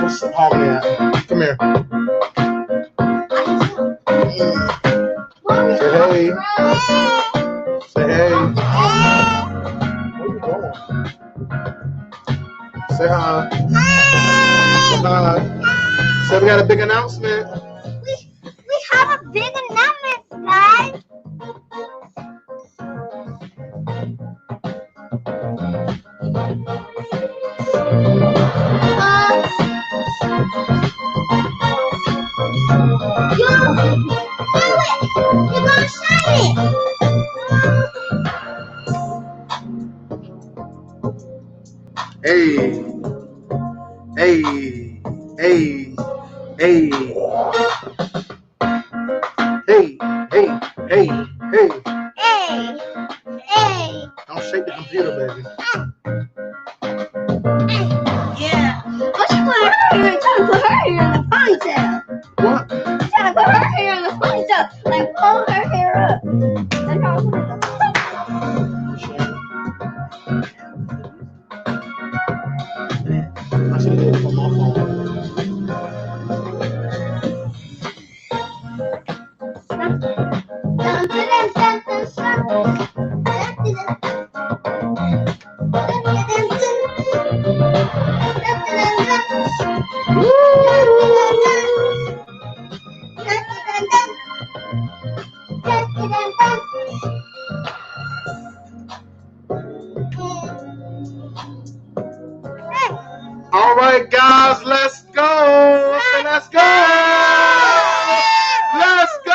What's Harmony at? Come here. Say hey. Say hey. Where you going? Say hi. Say hi. So we got a big announcement. We have a big announcement, guys. You're gonna sign it. Hey. Hey. Hey. Hey. Hey. Hey. Hey. Hey. Hey. Don't shake the computer, baby. Yeah. What you put her hair? Trying to put her hair in the ponytail. What? Trying to put her hair in the ponytail. Like pull her hair up. That's how I put it up. I should have did it from my phone. All right, guys, let's go. Say, let's go. Let's go.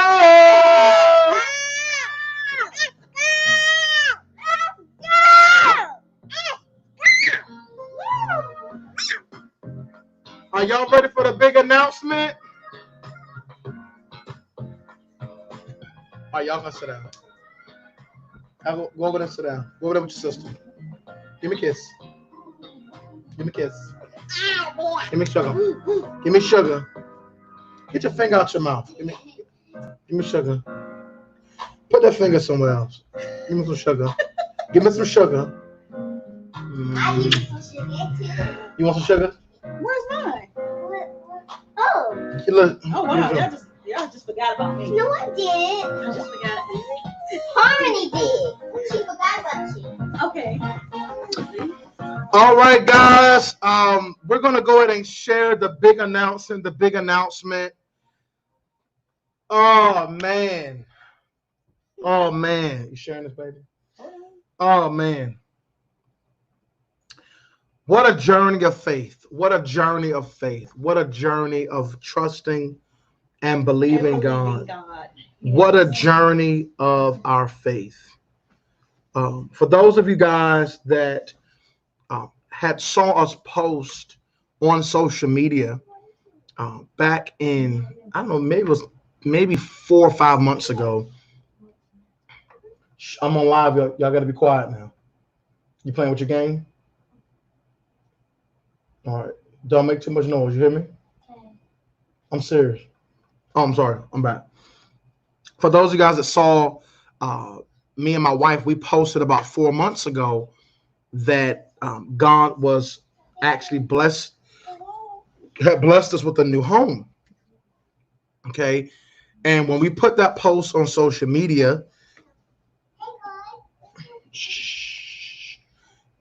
Are y'all ready for the big announcement? All right, y'all gonna sit down. Go over there and sit down. Go over there with your sister. Give me a kiss. Give me a kiss. Give me sugar. Give me sugar. Get your finger out your mouth. Give me sugar. Put that finger somewhere else. Give me some sugar. Give me some sugar. You want some sugar? Where's mine? Oh. Look. Oh wow, y'all just forgot about me. No, I didn't. I just forgot. Harmony did. She forgot about you. Okay. All right, guys. We're gonna go ahead and share the big announcement. The big announcement. Oh man. Oh man. You sharing this, baby? Oh man. What a journey of faith. What a journey of faith. What a journey of trusting and believing God. Yes. What a journey of our faith. For those of you guys that had saw us post on social media back in, I don't know, maybe 4 or 5 months ago. I'm on live. Y'all got to be quiet now. You playing with your game? All right. Don't make too much noise. You hear me? I'm serious. Oh, I'm sorry. I'm back. For those of you guys that saw me and my wife, we posted about 4 months ago that God was actually had blessed us with a new home. Okay. And when we put that post on social media,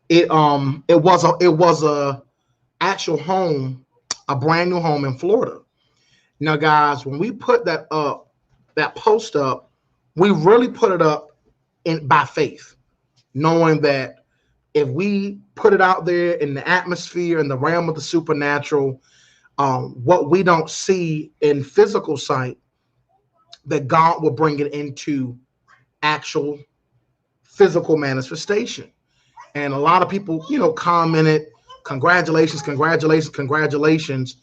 it was a actual home, a brand new home in Florida. Now, guys, when we put that post up, we really put it up by faith, knowing that if we put it out there in the atmosphere, in the realm of the supernatural, what we don't see in physical sight, that God will bring it into actual physical manifestation. And a lot of people, commented, congratulations, congratulations, congratulations.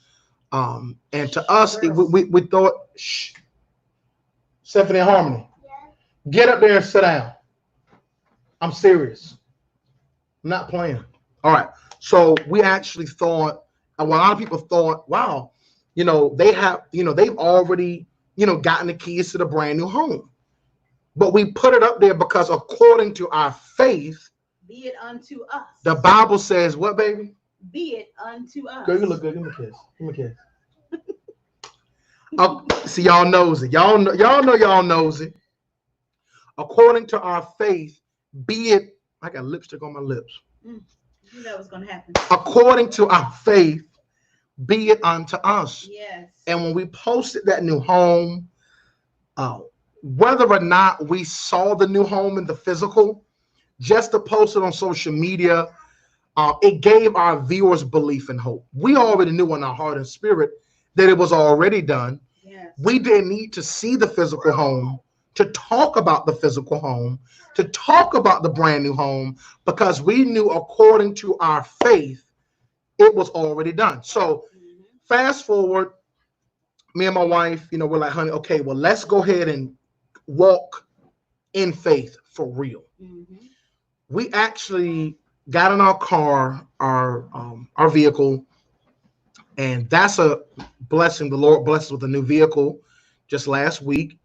And to us, we thought, shh, Stephanie and Harmony, get up there and sit down. I'm serious. I'm not playing. All right. So we actually thought, a lot of people thought, wow, they've already, gotten the keys to the brand new home. But we put it up there because according to our faith, Be it unto us. The Bible says what, baby? Be it unto us. Girl, you look good. Give me a kiss. Give me a kiss. Oh, see, y'all knows it. Y'all know y'all knows it. According to our faith, be it. I got lipstick on my lips. You knew that was going to happen. According to our faith, be it unto us. Yes. And when we posted that new home, whether or not we saw the new home in the physical, just to post it on social media, it gave our viewers belief and hope. We already knew in our heart and spirit that it was already done. Yes. We didn't need to see the physical home to talk about the physical home, to talk about the brand new home, because we knew according to our faith, it was already done. So fast forward, me and my wife, we're like, honey, okay, well, let's go ahead and walk in faith for real. We actually got in our car, our vehicle, and that's a blessing. The Lord blessed us with a new vehicle just last week.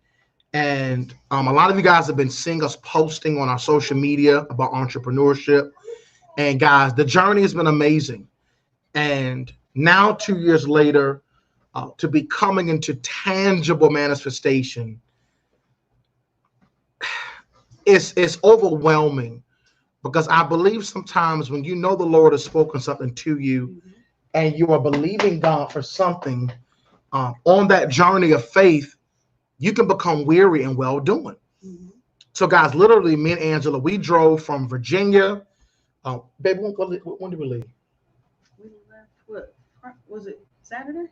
And a lot of you guys have been seeing us posting on our social media about entrepreneurship. And guys, the journey has been amazing. And now 2 years later, to be coming into tangible manifestation, it's overwhelming, because I believe sometimes when you know the Lord has spoken something to you and you are believing God for something on that journey of faith, you can become weary in well-doing. So guys, literally me and Angela, we drove from Virginia. Baby, when did we leave? We left, what was it, Saturday?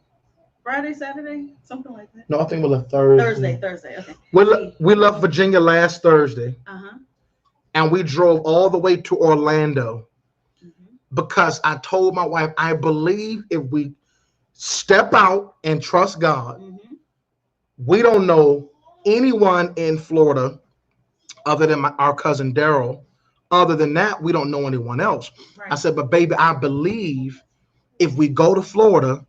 Friday, Saturday? Something like that. No, I think we left Thursday. Thursday, okay. We left Virginia last Thursday. And we drove all the way to Orlando because I told my wife, I believe if we step out and trust God, we don't know anyone in Florida other than our cousin Daryl. Other than that, we don't know anyone else. Right. I said, but baby, I believe if we go to Florida,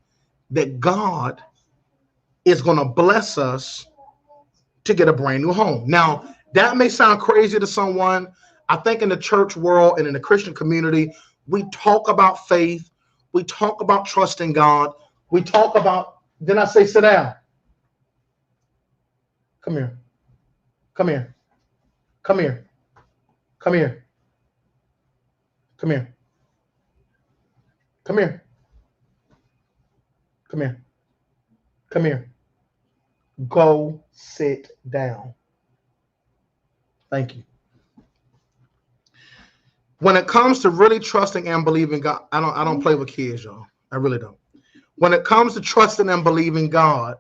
that God is going to bless us to get a brand new home. Now, that may sound crazy to someone. I think in the church world and in the Christian community, we talk about faith. We talk about trusting God. We talk about, then I say, sit down. Come here. Come here. Come here. Come here. Come here. Come here. Come here. Come here. Go sit down. Thank you. When it comes to really trusting and believing God, I don't play with kids, y'all. I really don't. When it comes to trusting and believing God,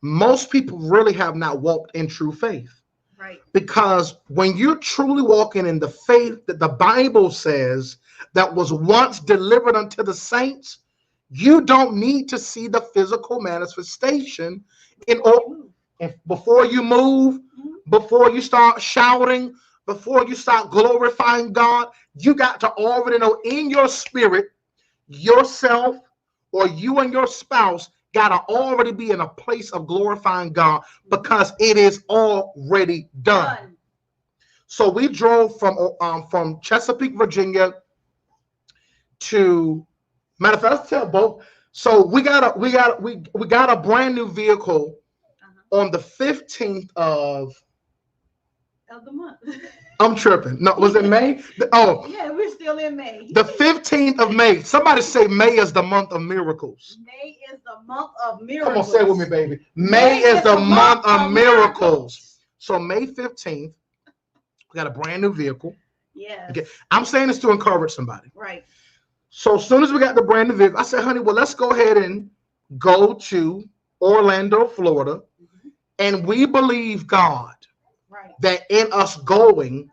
most people really have not walked in true faith. Right. Because when you're truly walking in the faith that the Bible says that was once delivered unto the saints, you don't need to see the physical manifestation before you move, before you start shouting, before you start glorifying God. You got to already know in your spirit, yourself or you and your spouse got to already be in a place of glorifying God, because it is already done. So we drove from Chesapeake, Virginia to, matter of fact, let's tell both. So we got a brand new vehicle on the 15th of the month. I'm tripping. No, was it May? Oh, yeah, we're still in May. The 15th of May. Somebody say May is the month of miracles. May is the month of miracles. Come on, say it with me, baby. May is the month of miracles. So May 15th, we got a brand new vehicle. Yeah. Okay. I'm saying this to encourage somebody. Right. So as soon as we got the brand new vehicle, I said, honey, well, let's go ahead and go to Orlando, Florida. And we believe God that in us going,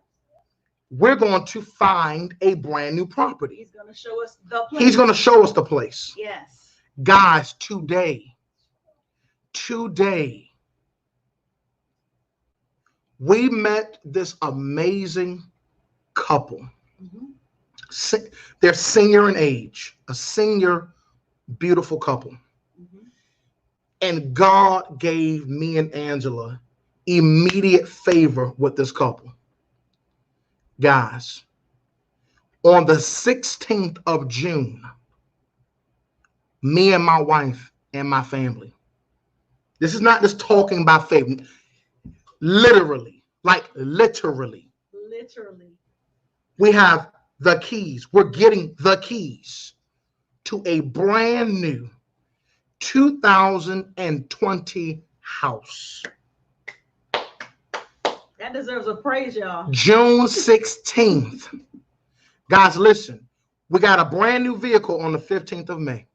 we're going to find a brand new property. He's going to show us the place. He's going to show us the place. Yes. Guys, today, we met this amazing couple. They're senior in age, a senior, beautiful couple. And God gave me and Angela immediate favor with this couple. Guys, on the 16th of June, me and my wife and my family, this is not just talking by faith, literally, we have the keys. We're getting the keys to a brand new 2020 house. That deserves a praise, y'all. June 16th. Guys, listen. We got a brand new vehicle on the 15th of May.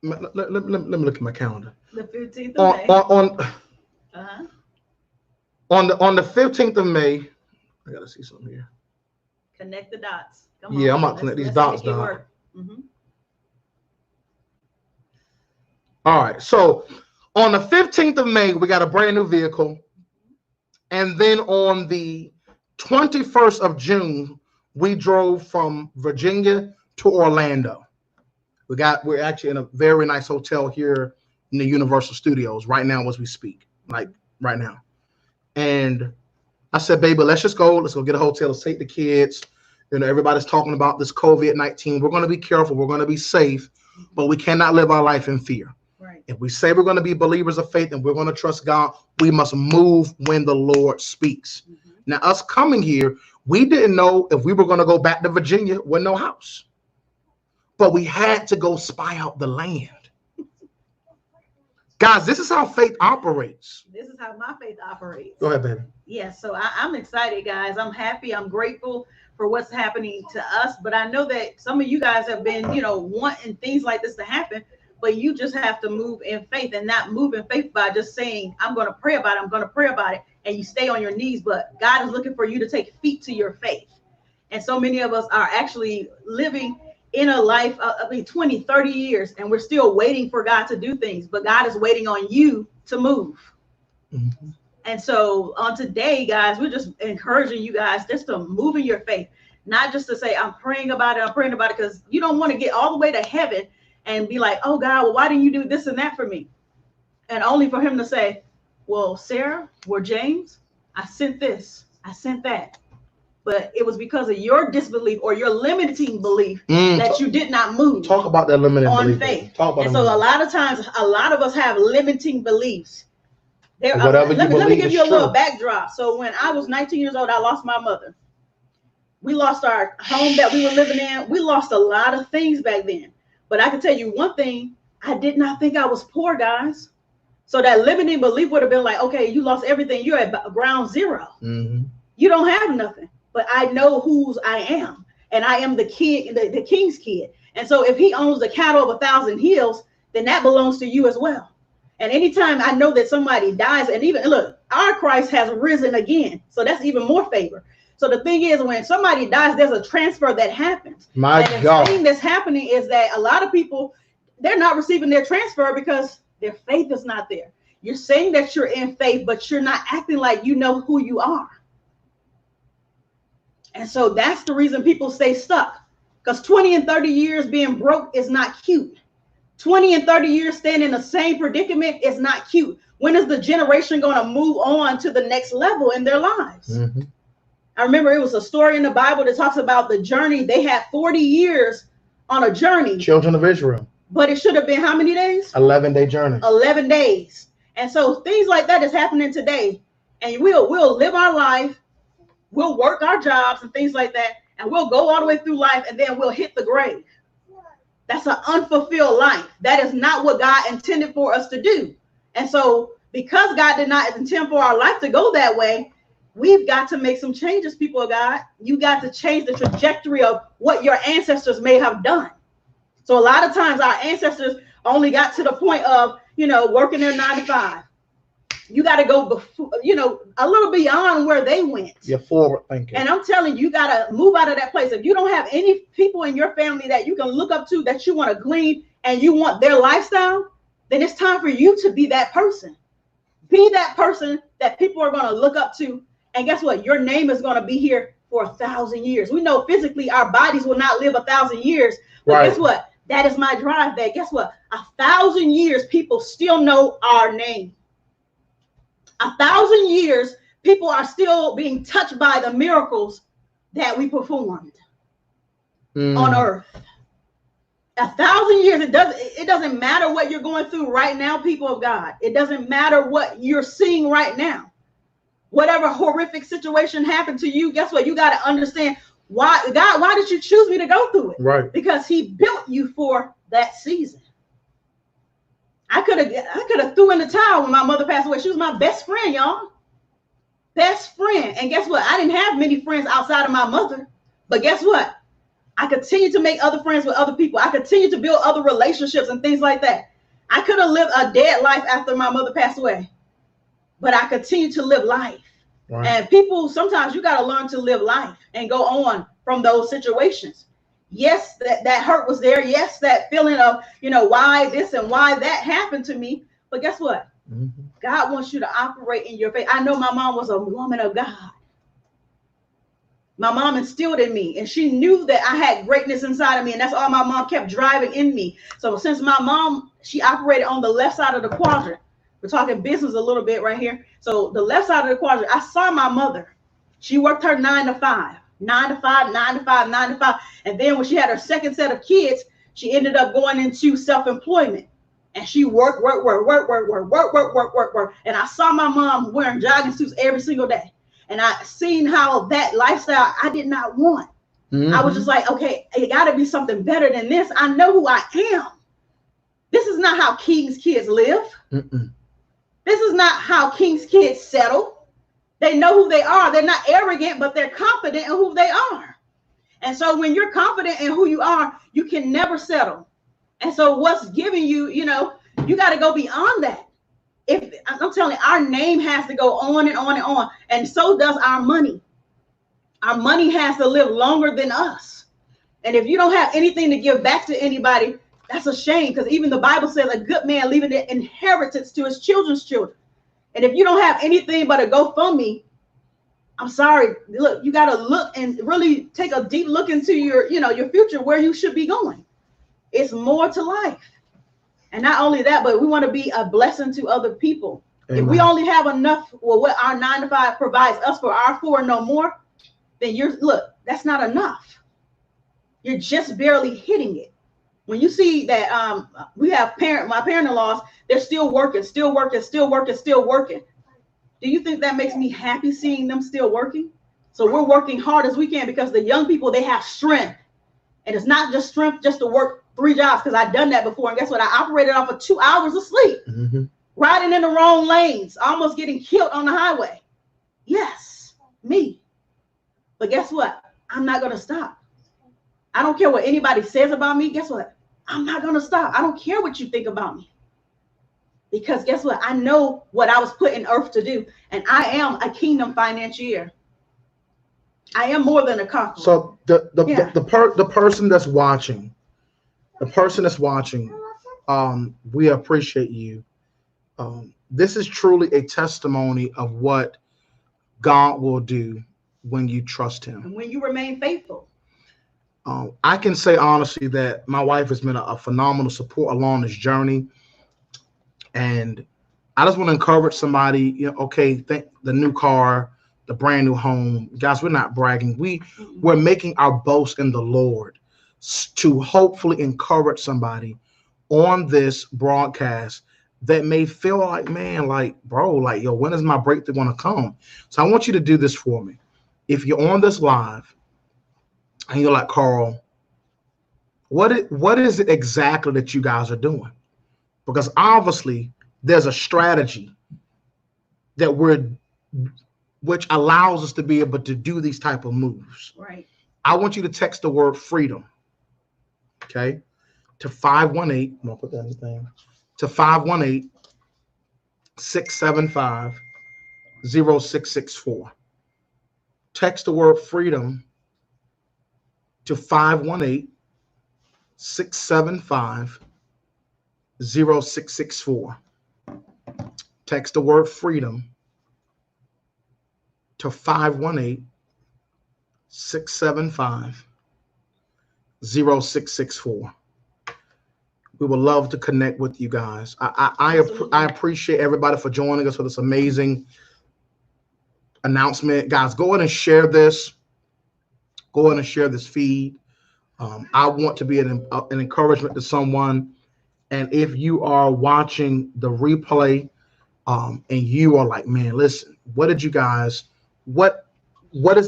Let me look at my calendar. The 15th of May. On the 15th of May, I gotta see something here. Connect the dots. Come on. I'm about to connect these dots down. All right, so on the 15th of May, we got a brand new vehicle. And then on the 21st of June, we drove from Virginia to Orlando. We're actually in a very nice hotel here in the Universal Studios right now as we speak, like right now. And I said, baby, let's just go. Let's go get a hotel. Let's take the kids. You know, everybody's talking about this COVID-19. We're going to be careful. We're going to be safe, but we cannot live our life in fear. Right. If we say we're going to be believers of faith and we're going to trust God, we must move when the Lord speaks. Now, us coming here, we didn't know if we were going to go back to Virginia with no house. But we had to go spy out the land. Guys, this is how faith operates. This is how my faith operates. Go ahead, baby. Yeah, so I'm excited, guys. I'm happy. I'm grateful for what's happening to us. But I know that some of you guys have been, wanting things like this to happen. But you just have to move in faith and not move in faith by just saying, I'm going to pray about it. I'm going to pray about it. And you stay on your knees. But God is looking for you to take feet to your faith. And so many of us are actually living in a life of 20, 30 years, and we're still waiting for God to do things, but God is waiting on you to move. And so on today, guys, we're just encouraging you guys just to move in your faith, not just to say, I'm praying about it, because you don't want to get all the way to heaven and be like, oh God, well, why didn't you do this and that for me? And only for him to say, well, Sarah or James, I sent this, I sent that. But it was because of your disbelief or your limiting belief that you did not move. Talk about that limiting on belief. Faith. And so a lot of times, a lot of us have limiting beliefs. Let me give you a little backdrop. So when I was 19 years old, I lost my mother. We lost our home that we were living in. We lost a lot of things back then. But I can tell you one thing, I did not think I was poor, guys. So that limiting belief would have been like, okay, you lost everything. You're at ground zero. You don't have nothing. But I know whose I am, and I am the king, the king's kid. And so if he owns the cattle of 1,000 hills, then that belongs to you as well. And anytime I know that somebody dies, and even look, our Christ has risen again. So that's even more favor. So the thing is, when somebody dies, there's a transfer that happens. And the thing that's happening is that a lot of people, they're not receiving their transfer because their faith is not there. You're saying that you're in faith, but you're not acting like you know who you are. And so that's the reason people stay stuck, because 20 and 30 years being broke is not cute. 20 and 30 years staying in the same predicament is not cute. When is the generation going to move on to the next level in their lives? I remember it was a story in the Bible that talks about the journey. They had 40 years on a journey. Children of Israel. But it should have been how many days? 11-day journey. 11 days. And so things like that is happening today. And we'll live our life. We'll work our jobs and things like that, and we'll go all the way through life, and then we'll hit the grave. That's an unfulfilled life. That is not what God intended for us to do. And so because God did not intend for our life to go that way, we've got to make some changes, people of God. You got to change the trajectory of what your ancestors may have done. So a lot of times our ancestors only got to the point of, working their 9 to 5. You got to go before, a little beyond where they went. You're forward thinking. And I'm telling you, you got to move out of that place. If you don't have any people in your family that you can look up to, that you want to glean, and you want their lifestyle, then it's time for you to be that person. Be that person that people are going to look up to. And guess what? Your name is going to be here for 1,000 years. We know physically our bodies will not live 1,000 years. But guess what? That is my drive there. Guess what? 1,000 years, people still know our name. 1,000 years, people are still being touched by the miracles that we performed on earth. 1,000 years, it doesn't matter what you're going through right now, people of God. It doesn't matter what you're seeing right now. Whatever horrific situation happened to you, guess what? You got to understand why, God, why did you choose me to go through it? Right. Because he built you for that season. I could have threw in the towel when my mother passed away. She was my best friend, y'all. Best friend. And guess what? I didn't have many friends outside of my mother. But guess what? I continue to make other friends with other people. I continue to build other relationships and things like that. I could have lived a dead life after my mother passed away, but I continue to live life. Right. And people, sometimes you got to learn to live life and go on from those situations. Yes, that hurt was there. Yes, that feeling of, why this and why that happened to me. But guess what? Mm-hmm. God wants you to operate in your faith. I know my mom was a woman of God. My mom instilled in me, and she knew that I had greatness inside of me, and that's all my mom kept driving in me. So since my mom, she operated on the left side of the quadrant. We're talking business a little bit right here. So the left side of the quadrant, I saw my mother. She worked her 9 to 5. 9 to 5, 9 to 5, 9 to 5. And then when she had her second set of kids, she ended up going into self-employment. And she worked. And I saw my mom wearing jogging suits every single day. And I seen how that lifestyle I did not want. Mm-hmm. I was just like, okay, it got to be something better than this. I know who I am. This is not how King's kids live. Mm-mm. This is not how King's kids settle. They know who they are. They're not arrogant, but they're confident in who they are. And so when you're confident in who you are, you can never settle. And so what's giving you, you got to go beyond that. If I'm telling you, our name has to go on and on and on. And so does our money. Our money has to live longer than us. And if you don't have anything to give back to anybody, that's a shame, because even the Bible says a good man leaving an inheritance to his children's children. And if you don't have anything but a GoFundMe, I'm sorry. Look, you got to look and really take a deep look into your future, where you should be going. It's more to life. And not only that, but we want to be a blessing to other people. Amen. If we only have enough, what our 9 to 5 provides us for our 4 and no more, then that's not enough. You're just barely hitting it. When you see that we have my parent-in-laws, they're still working. Do you think that makes me happy seeing them still working? So we're working hard as we can, because the young people, they have strength. And it's not just strength just to work 3 jobs, because I've done that before. And guess what? I operated off of 2 hours of sleep, riding in the wrong lanes, almost getting killed on the highway. Yes, me. But guess what? I'm not going to stop. I don't care what anybody says about me. Guess what? I'm not going to stop. I don't care what you think about me. Because guess what? I know what I was put in earth to do. And I am a kingdom financier. I am more than a conqueror. So the person that's watching, we appreciate you. This is truly a testimony of what God will do when you trust him. And when you remain faithful. I can say honestly that my wife has been a phenomenal support along this journey. And I just want to encourage somebody, think the new car, the brand new home. Guys, we're not bragging. We're making our boast in the Lord to hopefully encourage somebody on this broadcast that may feel like, man, when is my breakthrough going to come? So I want you to do this for me. If you're on this live and you're like, Carl, what is it exactly that you guys are doing? Because obviously there's a strategy that which allows us to be able to do these type of moves. Right. I want you to text the word freedom, okay, to 518. I'm gonna put that in the thing. To 518-675-0664. Text the word freedom to 518-675-0664. Text the word freedom to 518-675-0664. We would love to connect with you guys. I appreciate everybody for joining us for this amazing announcement. Guys, go ahead and share this. Go ahead and share this feed. I want to be an encouragement to someone. And if you are watching the replay and you are like, man, listen, what is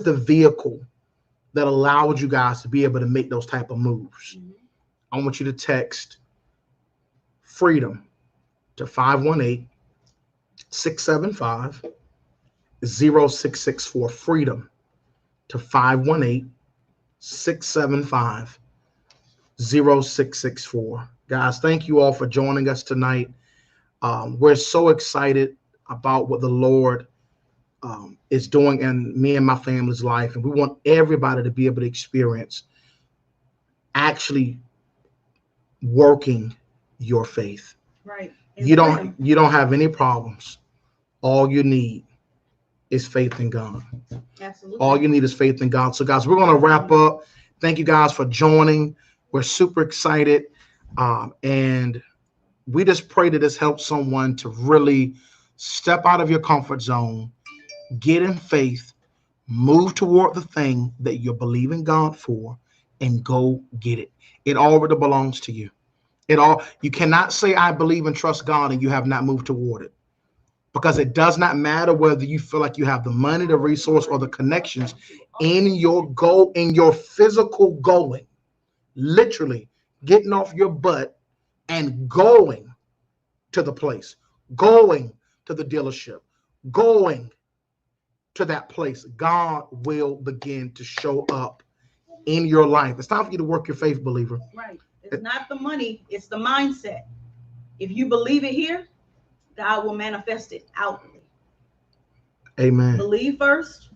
the vehicle that allowed you guys to be able to make those type of moves? Mm-hmm. I want you to text freedom to 518-675-0664. Freedom to 518-675-0664. Guys, thank you all for joining us tonight. We're so excited about what the Lord is doing in me and my family's life, and we want everybody to be able to experience actually working your faith. Right. You don't have any problems. All you need is faith in God. Absolutely. All you need is faith in God. So guys, we're going to wrap up. Thank you guys for joining. We're super excited. And we just pray that this helps someone to really step out of your comfort zone, get in faith, move toward the thing that you're believing God for, and go get it. It already belongs to you. You cannot say, I believe and trust God, and you have not moved toward it. Because it does not matter whether you feel like you have the money, the resource, or the connections in your goal, in your physical going, literally getting off your butt and going to the place, going to the dealership, going to that place. God will begin to show up in your life. It's time for you to work your faith, believer. Right. It's not the money, it's the mindset. If you believe it here, God will manifest it outwardly. Amen. Believe first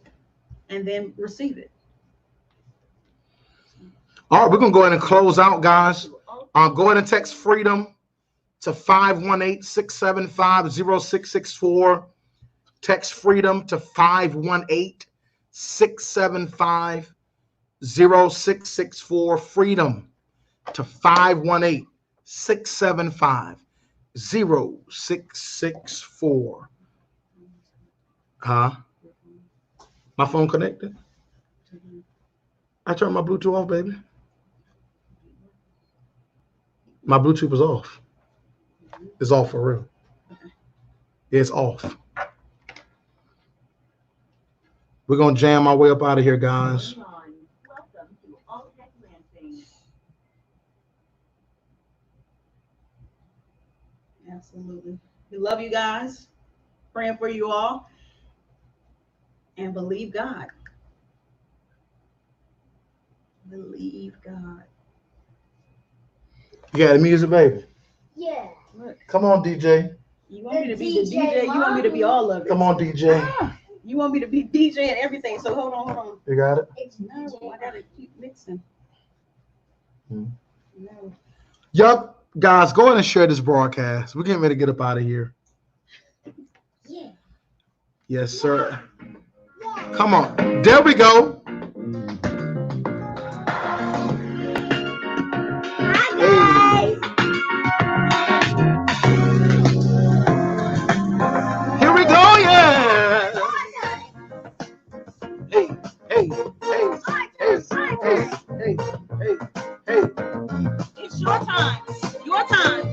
and then receive it. All right, we're going to go ahead and close out, guys. Go ahead and text freedom to 518-675-0664. Text freedom to 518-675-0664. Freedom to 518-675-0664. My phone connected? I turned my Bluetooth off, baby. My Bluetooth was off. It's off for real. It's off. We're going to jam our way up out of here, guys. Absolutely. We love you guys. Praying for you all. And believe God. Believe God. You got the music, baby? Yeah. Come on, DJ. You want me to be the DJ? You want me to be all of it? Come on, DJ. You want me to be DJ and everything, so hold on. You got it? No, I gotta keep mixing. No. Yup, guys, go ahead and share this broadcast. We're getting ready to get up out of here. Yeah. Yes, sir. Come on. There we go. Hi, guys. Here we go, yeah. Hey. It's your time. Your time.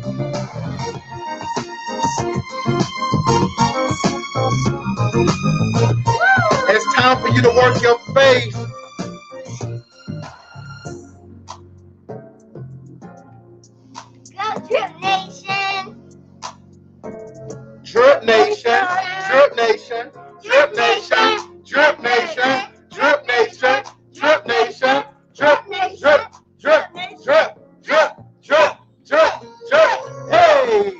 It's time for you to work your faith. Go Drip Nation. Drip Nation, Drip Nation, Drip Nation, Drip Nation, Drip Nation, Drip Nation, Drip, drip, drip, drip, drip, drip, drip, drip. Hey!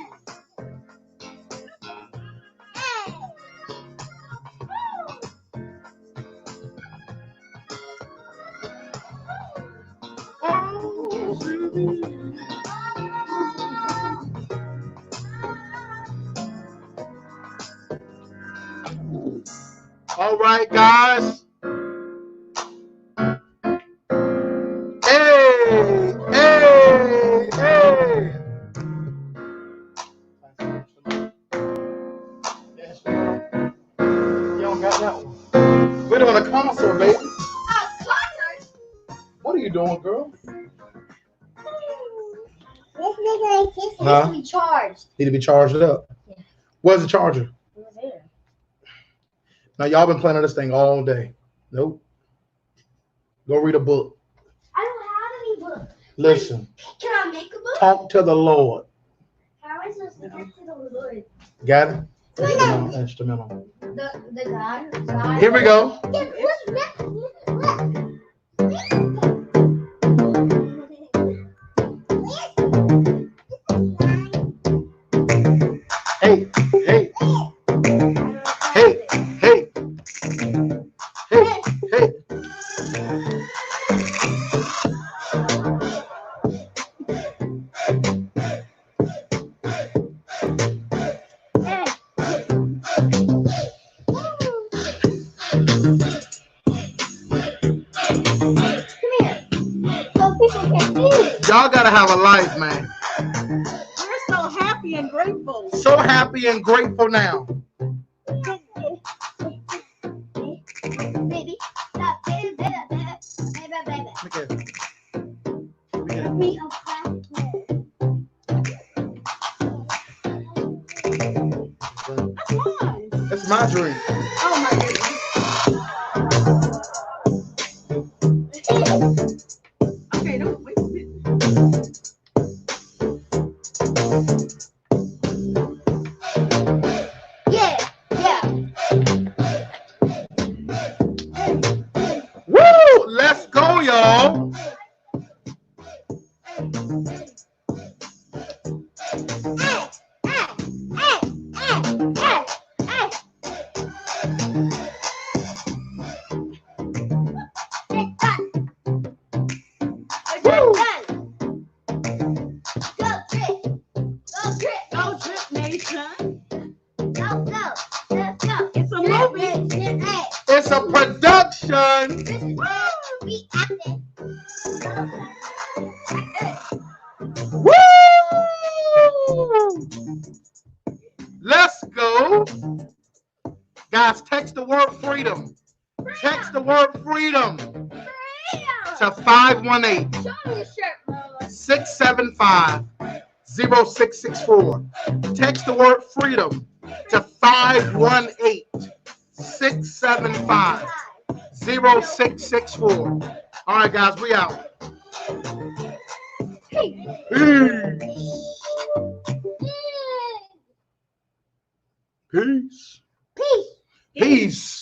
All right, guys. Hey. doing, girl? This nigga like this needs to be charged. Need to be charged up. Yeah. Where's the charger? It was there. Now y'all been playing on this thing all day. Nope. Go read a book. I don't have any book. Listen. Can I make a book? Talk to the Lord. How am I supposed to talk to the Lord? Got it? Instrumental. The God. Here we go. Hey, hey, hey, hey, hey, hey. Y'all gotta have a life, man. We're so happy and grateful. So happy and grateful now. Baby, stop, baby, baby, baby, baby. Look at it. We are That's my dream. Oh my goodness. Okay, don't wait a minute. Yeah. Woo! Let's go, y'all. Go Drip Nation. Let's go. It's a movie. It's a production. We acted. Woo! Let's go. Guys, text the word freedom. Text the word freedom to 518-675-0664. Text the word freedom to 518-675-0664. All right, guys, we out. Peace. Peace. Peace.